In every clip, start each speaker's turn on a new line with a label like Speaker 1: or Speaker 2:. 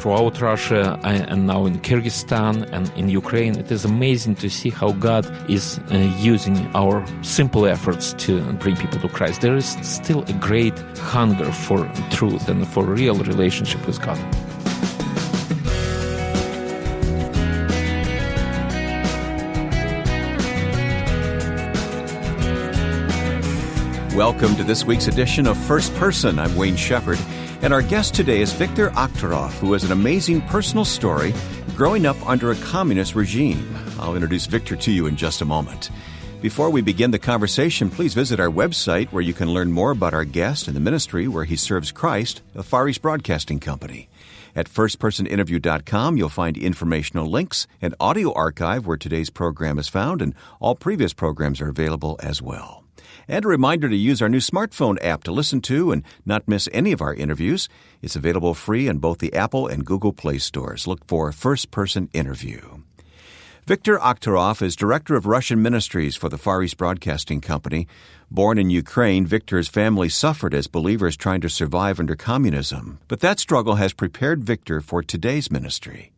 Speaker 1: throughout Russia and now in Kyrgyzstan and in Ukraine. It is amazing to see how God is using our simple efforts to bring people to Christ. There is still a great hunger for truth and for real relationship with God.
Speaker 2: Welcome to this week's edition of First Person. I'm Wayne Shepherd, and our guest today is Viktor Akhterov, who has an amazing personal story growing up under a communist regime. I'll introduce Viktor to you in just a moment. Before we begin the conversation, please visit our website where you can learn more about our guest and the ministry where he serves Christ, the Far East Broadcasting Company. At firstpersoninterview.com, you'll find informational links, an audio archive where today's program is found, and all previous programs are available as well. And a reminder to use our new smartphone app to listen to and not miss any of our interviews. It's available free in both the Apple and Google Play stores. Look for First Person Interview. Viktor Akhterov is Director of Russian Ministries for the Far East Broadcasting Company. Born in Ukraine, Viktor's family suffered as believers trying to survive under communism. But that struggle has prepared Viktor for today's ministry.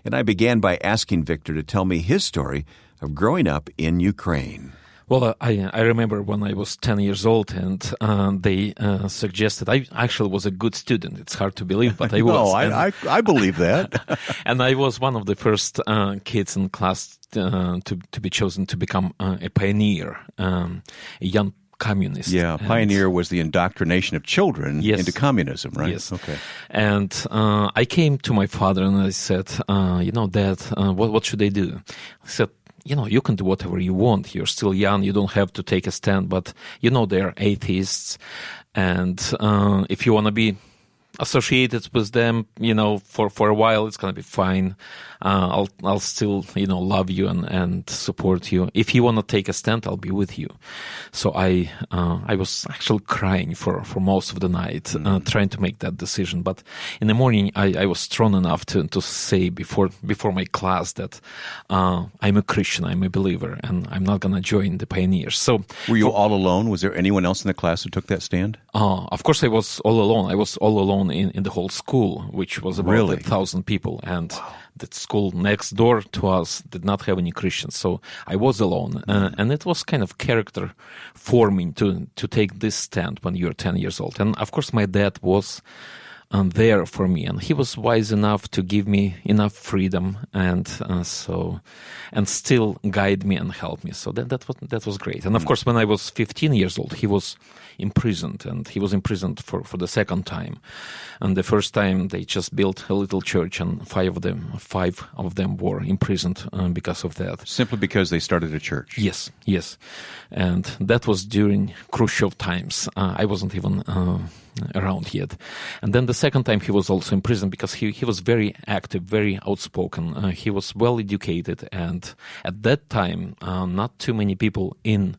Speaker 2: And I began by asking Viktor to tell me his story of growing up in Ukraine.
Speaker 1: Well, I remember when I was 10 years old and they suggested, I actually was a good student. It's hard to believe, but I was.
Speaker 2: No, I believe that.
Speaker 1: And I was one of the first kids in class to be chosen to become a pioneer, a young communist.
Speaker 2: Yeah, pioneer was the indoctrination of children into communism, right?
Speaker 1: Yes.
Speaker 2: Okay.
Speaker 1: And I came to my father and I said, Dad, what should I do? He said, you can do whatever you want. You're still young. You don't have to take a stand. But, they're atheists. And if you want to be associated with them, for a while, it's going to be fine. I'll still, love you and support you. If you want to take a stand, I'll be with you. So I was actually crying for most of the night, trying to make that decision. But in the morning, I was strong enough to say before my class that I'm a Christian, I'm a believer, and I'm not going to join the pioneers. So
Speaker 2: were you all alone? Was there anyone else in the class who took that stand?
Speaker 1: Of course, I was all alone. I was all alone in the whole school, which was about 1,000 people. And the school next door to us did not have any Christians. So I was alone. And it was kind of character forming to take this stand when you're 10 years old. And of course, my dad was there for me, and he was wise enough to give me enough freedom and still guide me and help me. So that was great. And of course, when I was 15 years old, he was imprisoned, and he was imprisoned for the second time. And the first time they just built a little church, and five of them were imprisoned because of that.
Speaker 2: Simply because they started a church.
Speaker 1: Yes. And that was during Khrushchev times. I wasn't even around yet. And then the second time he was also in prison because he was very active, very outspoken. He was well educated, and at that time not too many people in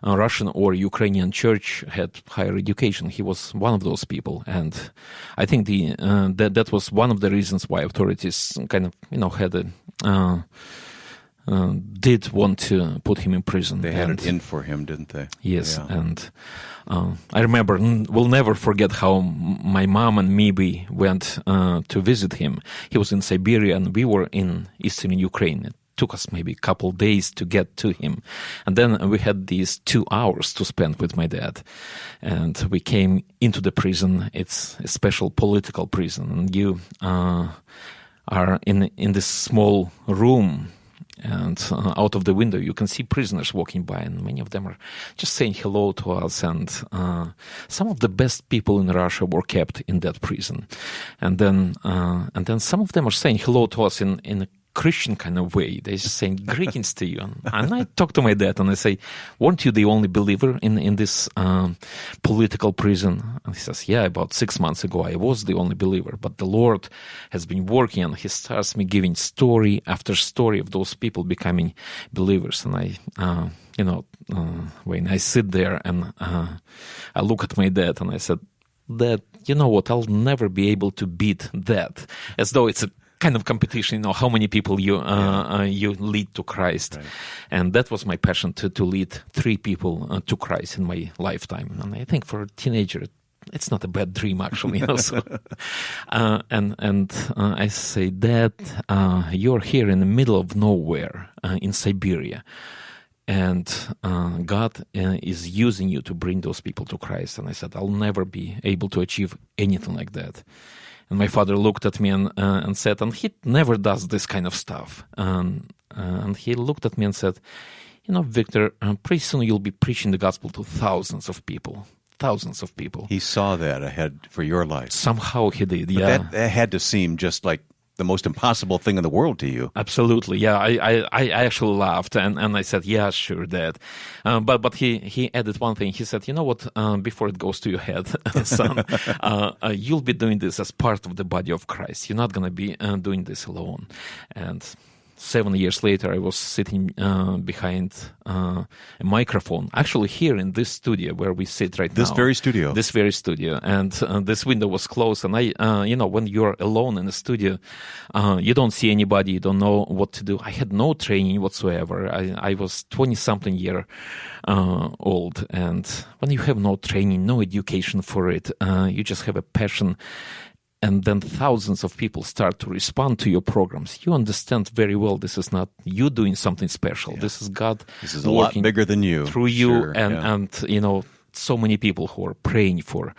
Speaker 1: Russian or Ukrainian church had higher education. He was one of those people, and I think that was one of the reasons why authorities kind of had did want to put him in prison.
Speaker 2: They had it in for him, didn't they?
Speaker 1: Yes, yeah. And I remember, we'll never forget how my mom and me went to visit him. He was in Siberia, and we were in eastern Ukraine. It took us maybe a couple days to get to him. And then we had these 2 hours to spend with my dad. And we came into the prison. It's a special political prison. And you are in this small room, and out of the window you can see prisoners walking by, and many of them are just saying hello to us. And some of the best people in Russia were kept in that prison. And then some of them are saying hello to us in a Christian kind of way. They're just saying greetings to you. And I talk to my dad and I say, weren't you the only believer in this political prison? And he says, yeah, about 6 months ago I was the only believer, but the Lord has been working, and he starts me giving story after story of those people becoming believers. And I, when I sit there and I look at my dad and I said, Dad, you know what, I'll never be able to beat that. As though it's a kind of competition, how many people you lead to Christ. Right. And that was my passion, to lead 3 people to Christ in my lifetime. And I think for a teenager, it's not a bad dream, actually. So, I say, Dad, you're here in the middle of nowhere in Siberia. And God is using you to bring those people to Christ. And I said, I'll never be able to achieve anything like that. And my father looked at me and said, and he never does this kind of stuff. And he looked at me and said, Victor, pretty soon you'll be preaching the gospel to thousands of people. Thousands of people.
Speaker 2: He saw that ahead for your life.
Speaker 1: Somehow he did,
Speaker 2: But that had to seem just like the most impossible thing in the world to you.
Speaker 1: Absolutely, yeah. I actually laughed and I said, yeah, sure, Dad. But he added one thing. He said, you know what, before it goes to your head, son, you'll be doing this as part of the body of Christ. You're not going to be doing this alone. And 7 years later, I was sitting behind a microphone, actually here in this studio where we sit right now.
Speaker 2: This very studio.
Speaker 1: This very studio. And this window was closed. And when you're alone in the studio, you don't see anybody, you don't know what to do. I had no training whatsoever. I was 20-something year old. And when you have no training, no education for it, you just have a passion. And then thousands of people start to respond to your programs. You understand very well this is not you doing something special. Yeah. This is God.
Speaker 2: This is a lot bigger than you.
Speaker 1: Through you, and so many people who are praying for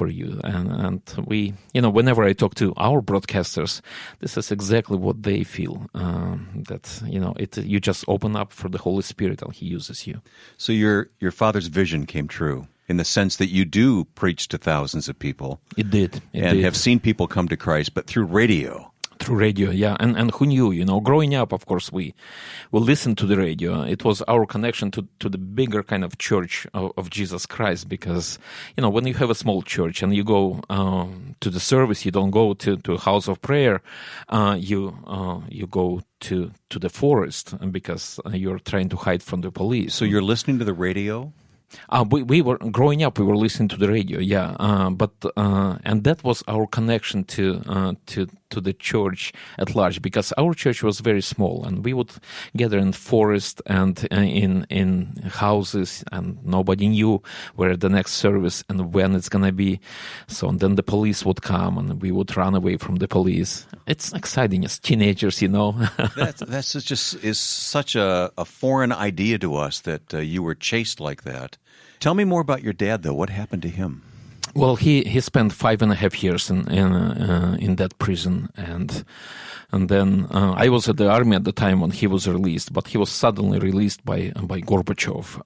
Speaker 1: you. And we, whenever I talk to our broadcasters, this is exactly what they feel. That you just open up for the Holy Spirit and He uses you.
Speaker 2: So your father's vision came true, in the sense that you do preach to thousands of people.
Speaker 1: It did.
Speaker 2: Have seen people come to Christ, but through radio.
Speaker 1: Through radio, yeah. And who knew, growing up, of course, we listened to the radio. It was our connection to the bigger kind of church of Jesus Christ, because, when you have a small church and you go to the service, you don't go to a house of prayer, you go to the forest because you're trying to hide from the police.
Speaker 2: So you're listening to the radio?
Speaker 1: We were growing up. We were listening to the radio, yeah. And that was our connection to the church at large, because our church was very small, and we would gather in forest and in houses, and nobody knew where the next service and when it's gonna be. So and then the police would come, and we would run away from the police. It's exciting as teenagers,
Speaker 2: That's just is such a foreign idea to us that you were chased like that. Tell me more about your dad, though. What happened to him?
Speaker 1: Well, he spent 5.5 years in that prison, and then I was at the army at the time when he was released, but he was suddenly released by Gorbachev.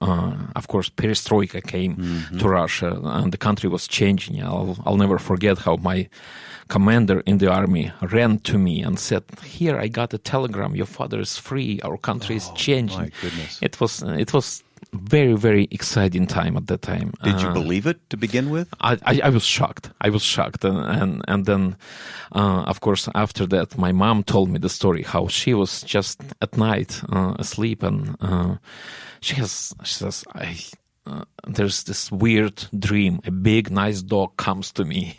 Speaker 1: Of course, perestroika came to Russia, and the country was changing. I'll never forget how my commander in the army ran to me and said, "Here, I got a telegram. Your father is free. Our country is changing."
Speaker 2: My goodness!
Speaker 1: It was very, very exciting time at that time.
Speaker 2: Did you believe it to begin with?
Speaker 1: I was shocked. And then, of course, after that, my mom told me the story how she was just at night asleep, and she says, there's this weird dream. A big, nice dog comes to me.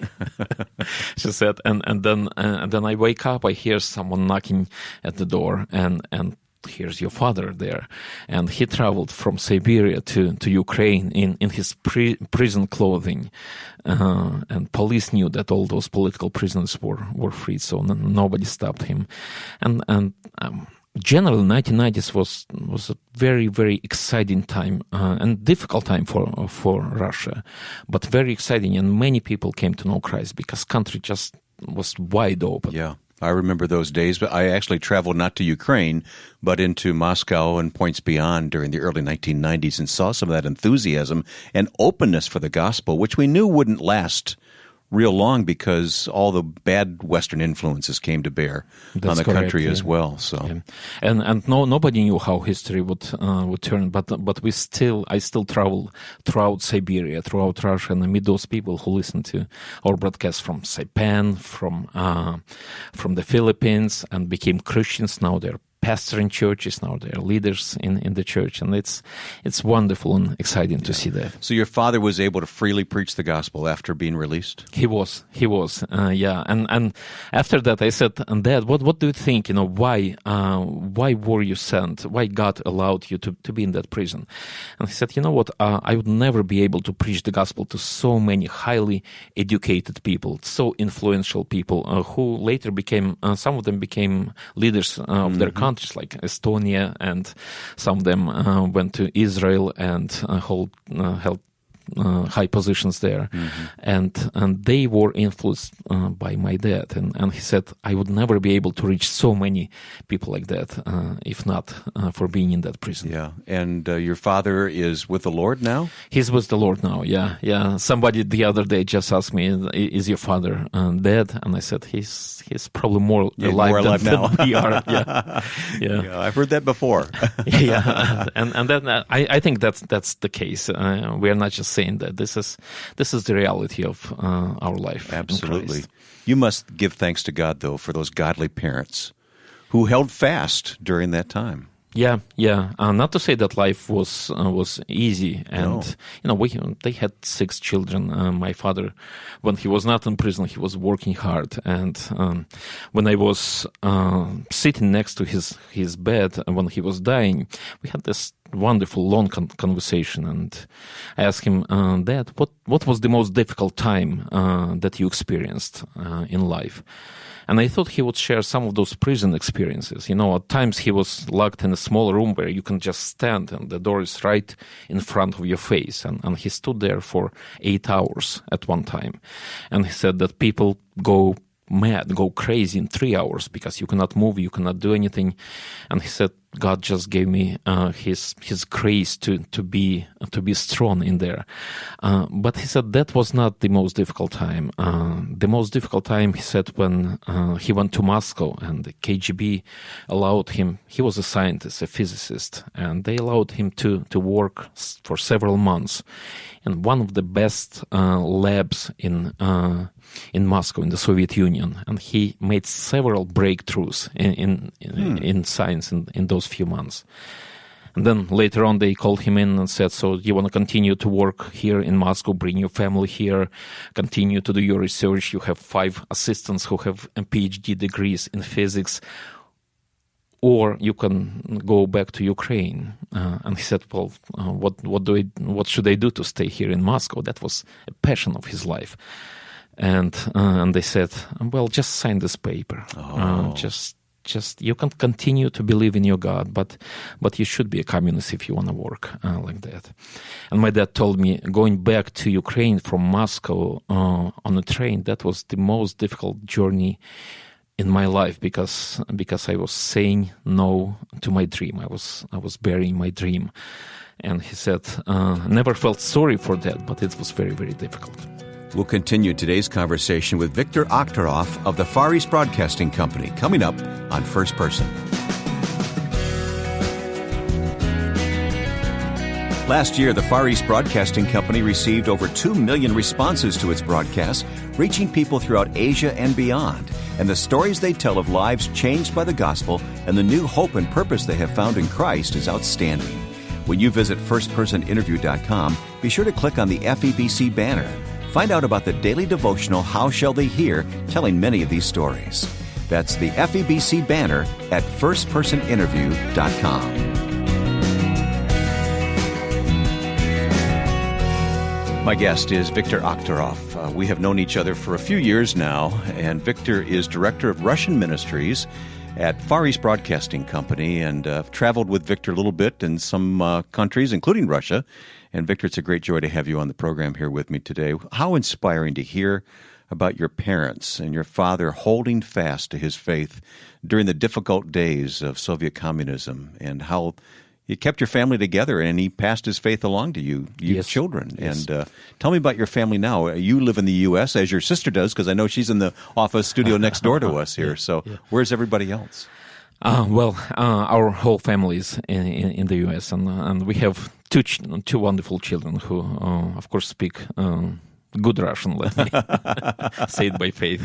Speaker 1: She said, and then I wake up. I hear someone knocking at the door, and here's your father there. And he traveled from Siberia to Ukraine in his prison clothing. And police knew that all those political prisoners were freed, so nobody stopped him. And generally, 1990s was a very, very exciting time and difficult time for Russia, but very exciting. And many people came to know Christ because country just was wide open.
Speaker 2: Yeah. I remember those days, but I actually traveled not to Ukraine, but into Moscow and points beyond during the early 1990s and saw some of that enthusiasm and openness for the gospel, which we knew wouldn't last real long because all the bad Western influences came to bear on the country as well. So,
Speaker 1: yeah. And nobody knew how history would turn, but I still travel throughout Siberia, throughout Russia, and I meet those people who listen to our broadcasts from Saipan, from the Philippines, and became Christians. Now they're pastoring churches now. They're leaders in the church, and it's wonderful and exciting to see that.
Speaker 2: So your father was able to freely preach the gospel after being released?
Speaker 1: He was, yeah. And after that, I said, Dad, what do you think? Why were you sent? Why God allowed you to be in that prison? And he said, you know what? I would never be able to preach the gospel to so many highly educated people, so influential people who later became, some of them became leaders of their countries, like Estonia, and some of them went to Israel and held high positions there, and they were influenced by my dad, and he said I would never be able to reach so many people like that if not for being in that prison.
Speaker 2: Yeah, and your father is with the Lord now?
Speaker 1: He's with the Lord now. Yeah. Somebody the other day just asked me, "Is your father dead?" And I said, "He's probably more alive
Speaker 2: now.
Speaker 1: Than we are." Yeah.
Speaker 2: I've heard that before.
Speaker 1: Yeah, and then I think that's the case. We are not just saying that this is the reality of our life.
Speaker 2: Absolutely. You must give thanks to God, though, for those godly parents who held fast during that time.
Speaker 1: Yeah. Not to say that life was easy, and they had 6 children. My father, when he was not in prison, he was working hard, and when I was sitting next to his bed when he was dying, we had this wonderful long conversation, and I asked him, Dad, what was the most difficult time that you experienced in life? And I thought he would share some of those prison experiences. At times he was locked in a small room where you can just stand and the door is right in front of your face. And he stood there for 8 hours at one time. And he said that people go mad, go crazy in 3 hours because you cannot move, you cannot do anything. And he said, God just gave me his grace to be strong in there. But he said that was not the most difficult time. The most difficult time, he said, when he went to Moscow and the KGB allowed him, he was a scientist, a physicist, and they allowed him to work for several months in one of the best labs in Moscow, in the Soviet Union, and he made several breakthroughs in science in those few months. And then later on, they called him in and said, "So you want to continue to work here in Moscow, bring your family here, continue to do your research. You have 5 assistants who have PhD degrees in physics, or you can go back to Ukraine." And he said, "Well, what should I do to stay here in Moscow?" That was a passion of his life. And they said, "Well, just sign this paper. Just you can continue to believe in your God, but you should be a communist if you want to work like that." And my dad told me, going back to Ukraine from Moscow on a train, that was the most difficult journey in my life because I was saying no to my dream. I was burying my dream. And he said, never felt sorry for that, but it was very, very difficult.
Speaker 2: We'll continue today's conversation with Viktor Akhterov of the Far East Broadcasting Company coming up on First Person. Last year, the Far East Broadcasting Company received over 2 million responses to its broadcasts, reaching people throughout Asia and beyond. And the stories they tell of lives changed by the gospel and the new hope and purpose they have found in Christ is outstanding. When you visit firstpersoninterview.com, be sure to click on the FEBC banner. Find out about the daily devotional, How Shall They Hear?, telling many of these stories. That's the FEBC banner at firstpersoninterview.com. My guest is Viktor Akhterov. We have known each other for a few years now, and Viktor is Director of Russian Ministries at Far East Broadcasting Company, and I've traveled with Viktor a little bit in some countries, including Russia. And Viktor, it's a great joy to have you on the program here with me today. How inspiring to hear about your parents and your father holding fast to his faith during the difficult days of Soviet communism, and how you kept your family together and he passed his faith along to you
Speaker 1: Yes.
Speaker 2: children.
Speaker 1: Yes.
Speaker 2: And tell me about your family now. You live in the U.S., as your sister does, because I know she's in the office studio next door to us here. Where's everybody else?
Speaker 1: Our whole family is in the U.S., and we have two wonderful children who, of course, speak good Russian, let me say it by faith.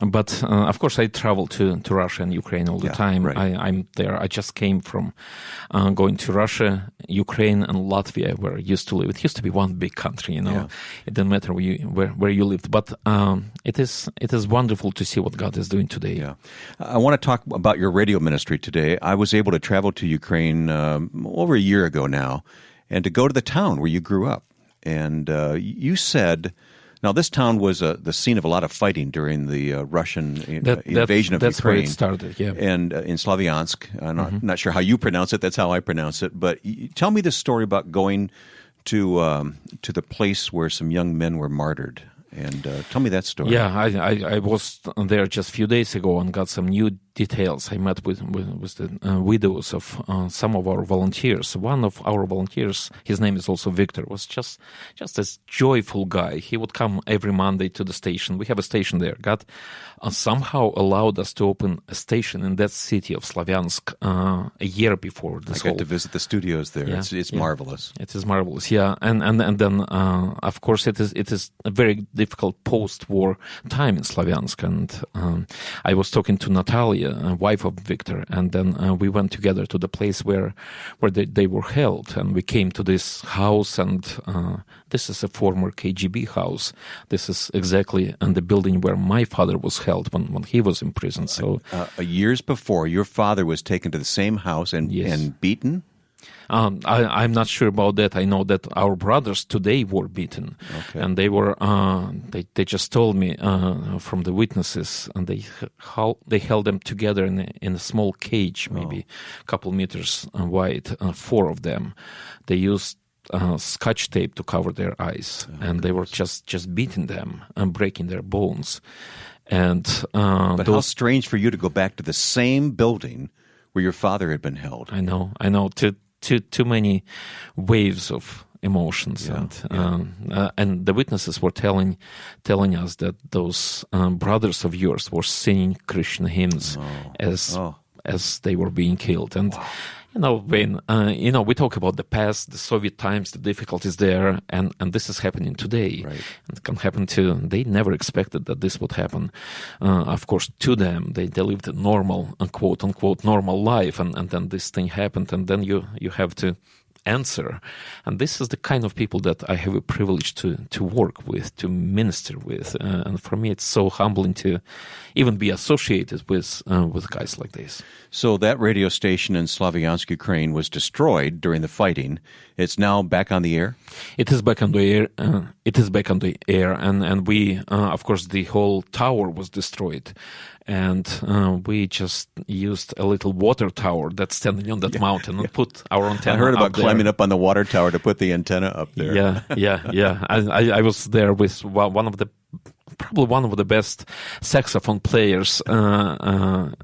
Speaker 1: But of course, I travel to Russia and Ukraine all the time.
Speaker 2: Right.
Speaker 1: I'm there. I just came from going to Russia, Ukraine, and Latvia, where I used to live. It used to be one big country, you know.
Speaker 2: Yeah.
Speaker 1: It didn't matter where you lived. But it is wonderful to see what God is doing today.
Speaker 2: Yeah. I want to talk about your radio ministry today. I was able to travel to Ukraine over a year ago now, and to go to the town where you grew up. And you said... Now, this town was the scene of a lot of fighting during the Russian invasion of
Speaker 1: that's
Speaker 2: Ukraine.
Speaker 1: Where it started, yeah.
Speaker 2: And in Slaviansk. I'm not sure how you pronounce it. That's how I pronounce it. But tell me this story about going to the place where some young men were martyred. And tell me that story.
Speaker 1: Yeah, I was there just a few days ago and got some new details. I met with the widows of some of our volunteers. One of our volunteers, his name is also Victor, was just this joyful guy. He would come every Monday to the station. We have a station there. God somehow allowed us to open a station in that city of Slaviansk a year before this.
Speaker 2: I got to visit the studios there.
Speaker 1: Yeah,
Speaker 2: it's marvelous.
Speaker 1: It is marvelous, yeah. And then of course it is a very difficult post-war time in Slaviansk. And I was talking to Natalia, wife of Victor, and then we went together to the place where they were held, and we came to this house, and this is a former KGB house. This is exactly in the building where my father was held when he was in prison. So
Speaker 2: years before, your father was taken to the same house and beaten?
Speaker 1: I'm not sure about that. I know that our brothers today were beaten, and they were. They just told me from the witnesses, and they held them together in a small cage, maybe a couple meters wide. 4 of them. They used Scotch tape to cover their eyes, and they were just beating them and breaking their bones. And
Speaker 2: but how strange for you to go back to the same building where your father had been held.
Speaker 1: I know. Too many waves of emotions, and the witnesses were telling us that those brothers of yours were singing Christian hymns as they were being killed. And when we talk about the past, the Soviet times, the difficulties there, and this is happening today.
Speaker 2: Right.
Speaker 1: It can happen to. They never expected that this would happen. Of course, to them, they lived a normal, quote unquote, normal life, and then this thing happened, and then you have to answer. And this is the kind of people that I have a privilege to work with, to minister with, and for me it's so humbling to even be associated with guys like this.
Speaker 2: So that radio station in Slaviansk, Ukraine was destroyed during the fighting. It's now back on the air?
Speaker 1: It is back on the air. And we, of course, the whole tower was destroyed. And we just used a little water tower that's standing on that mountain and put our antenna up.
Speaker 2: I heard about
Speaker 1: there.
Speaker 2: climbing up on the water tower to put the antenna up there.
Speaker 1: Yeah. I was there with probably one of the best saxophone players in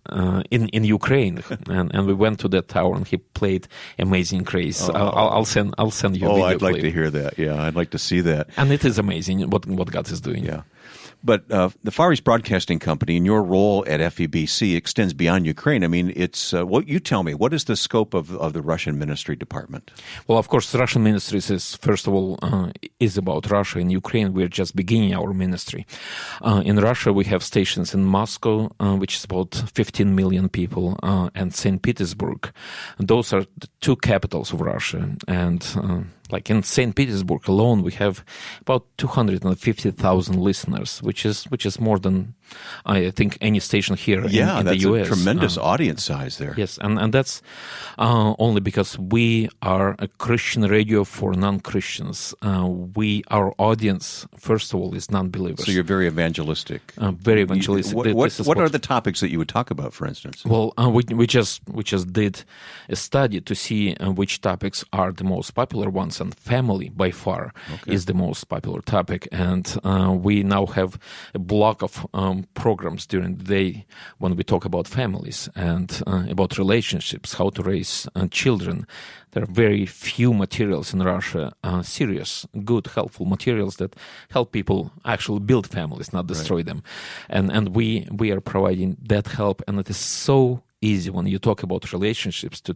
Speaker 1: Ukraine, and we went to that tower and he played Amazing Grace. I'll send you a video.
Speaker 2: I'd like
Speaker 1: clip.
Speaker 2: to hear that. Yeah, I'd like to see that.
Speaker 1: And it is amazing what God is doing.
Speaker 2: Yeah. But the Far East Broadcasting Company and your role at FEBC extends beyond Ukraine. I mean, it's what you tell me. What is the scope of the Russian Ministry Department?
Speaker 1: Well, of course, the Russian Ministries is, first of all, is about Russia. In Ukraine, we're just beginning our ministry. In Russia, we have stations in Moscow, which is about 15 million people, and St. Petersburg. Those are the 2 capitals of Russia. And like in St. Petersburg alone, we have about 250,000 listeners, which is more than I think any station here in the U.S.
Speaker 2: Yeah, that's a tremendous audience size there.
Speaker 1: Yes, and that's only because we are a Christian radio for non-Christians. Our audience, first of all, is non-believers.
Speaker 2: So you're very evangelistic.
Speaker 1: Very evangelistic.
Speaker 2: What are the topics that you would talk about, for instance?
Speaker 1: Well, we just did a study to see which topics are the most popular ones, and family by far is the most popular topic. And we now have a block of programs during the day when we talk about families and about relationships, how to raise children. There are very few materials in Russia, serious, good, helpful materials that help people actually build families, not destroy them. And we are providing that help, and it is so easy when you talk about relationships to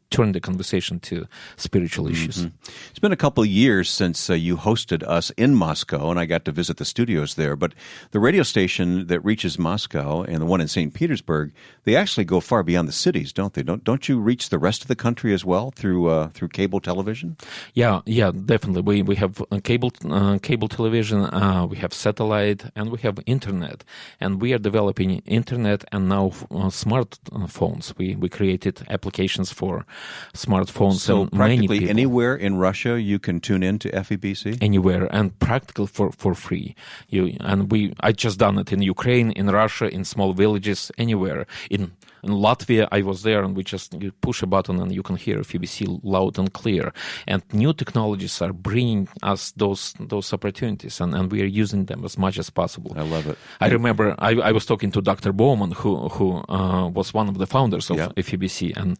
Speaker 1: turn the conversation to spiritual issues.
Speaker 2: It's been a couple of years since you hosted us in Moscow, and I got to visit the studios there. But the radio station that reaches Moscow and the one in St. Petersburg, they actually go far beyond the cities, don't they? Don't you reach the rest of the country as well through cable television?
Speaker 1: Yeah, definitely. We have cable television, we have satellite, and we have internet. And we are developing internet and now smartphones. We created applications for smartphones.
Speaker 2: So
Speaker 1: and
Speaker 2: practically
Speaker 1: many people,
Speaker 2: anywhere in Russia you can tune in to FEBC?
Speaker 1: Anywhere, and practical for free. I just done it in Ukraine, in Russia, in small villages, anywhere. In Latvia, I was there, and you push a button and you can hear FEBC loud and clear. And new technologies are bringing us those opportunities, and we are using them as much as possible.
Speaker 2: I love it.
Speaker 1: I remember I was talking to Dr. Bowman, who was one of the founders of FEBC, and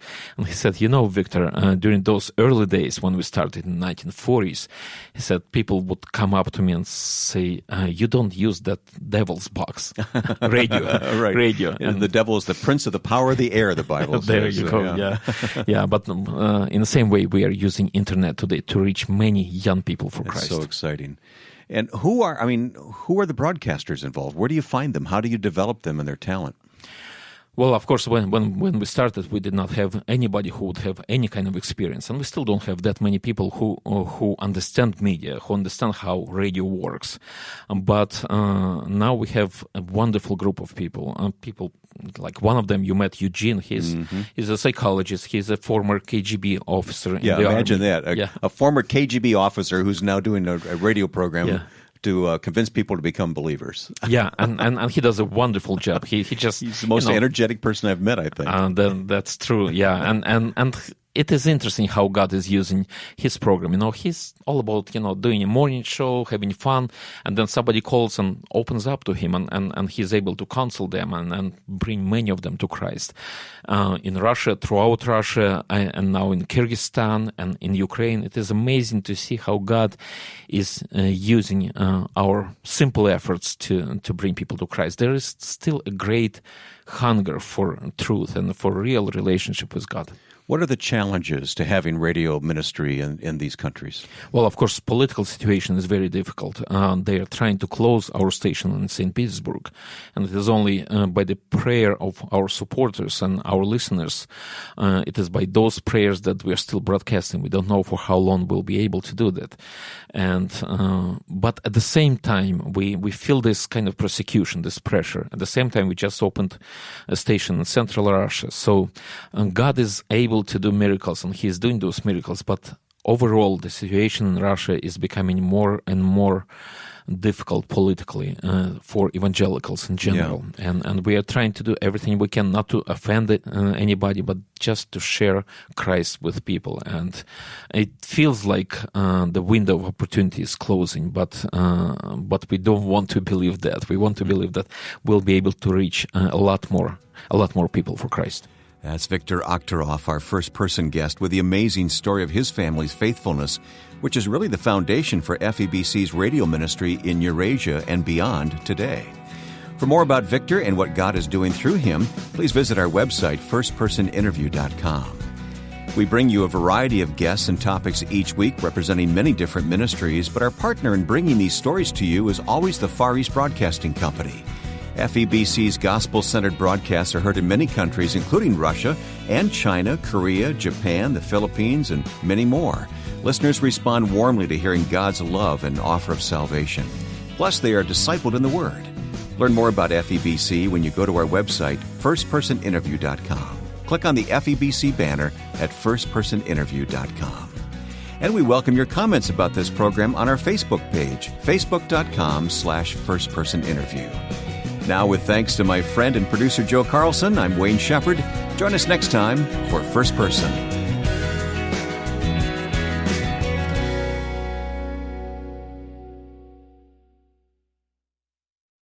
Speaker 1: he said, Victor, during those early days when we started in the 1940s, he said people would come up to me and say, you don't use that devil's box, radio.
Speaker 2: Right.
Speaker 1: Radio.
Speaker 2: And the devil is the prince of the power of the air, the Bible says.
Speaker 1: There you go, yeah. But in the same way, we are using internet today to reach many young people for Christ.
Speaker 2: So exciting. And who are the broadcasters involved? Where do you find them? How do you develop them and their talent?
Speaker 1: Well, of course, when we started, we did not have anybody who would have any kind of experience, and we still don't have that many people who understand media, who understand how radio works. But now we have a wonderful group of people. People like one of them you met, Eugene. He's a psychologist. He's a former KGB officer. In the
Speaker 2: imagine
Speaker 1: army.
Speaker 2: that a former KGB officer who's now doing a radio program. Yeah. To convince people to become believers.
Speaker 1: Yeah, and he does a wonderful job. He's
Speaker 2: the most energetic person I've met, I think.
Speaker 1: That's true, yeah. And it is interesting how God is using his program. He's all about, doing a morning show, having fun, and then somebody calls and opens up to him, and he's able to counsel them and bring many of them to Christ. In Russia, throughout Russia, and now in Kyrgyzstan and in Ukraine, it is amazing to see how God is using our simple efforts to bring people to Christ. There is still a great hunger for truth and for real relationship with God.
Speaker 2: What are the challenges to having radio ministry in these countries?
Speaker 1: Well, of course, political situation is very difficult. They are trying to close our station in St. Petersburg, and it is only by the prayer of our supporters and our listeners. It is by those prayers that we are still broadcasting. We don't know for how long we'll be able to do that. And but at the same time, we feel this kind of persecution, this pressure. At the same time, we just opened a station in Central Russia. So God is able to do miracles, and he is doing those miracles, but overall the situation in Russia is becoming more and more difficult politically for evangelicals in general. And we are trying to do everything we can not to offend anybody, but just to share Christ with people. And it feels like the window of opportunity is closing, but we don't want to believe that. We want to believe that we'll be able to reach a lot more people for Christ.
Speaker 2: That's Victor Akhterov, our first-person guest, with the amazing story of his family's faithfulness, which is really the foundation for FEBC's radio ministry in Eurasia and beyond today. For more about Victor and what God is doing through him, please visit our website, firstpersoninterview.com. We bring you a variety of guests and topics each week representing many different ministries, but our partner in bringing these stories to you is always the Far East Broadcasting Company. FEBC's gospel-centered broadcasts are heard in many countries, including Russia and China, Korea, Japan, the Philippines, and many more. Listeners respond warmly to hearing God's love and offer of salvation. Plus, they are discipled in the Word. Learn more about FEBC when you go to our website, firstpersoninterview.com. Click on the FEBC banner at firstpersoninterview.com. And we welcome your comments about this program on our Facebook page, facebook.com/firstpersoninterview. Now, with thanks to my friend and producer Joe Carlson, I'm Wayne Shepherd. Join us next time for First Person.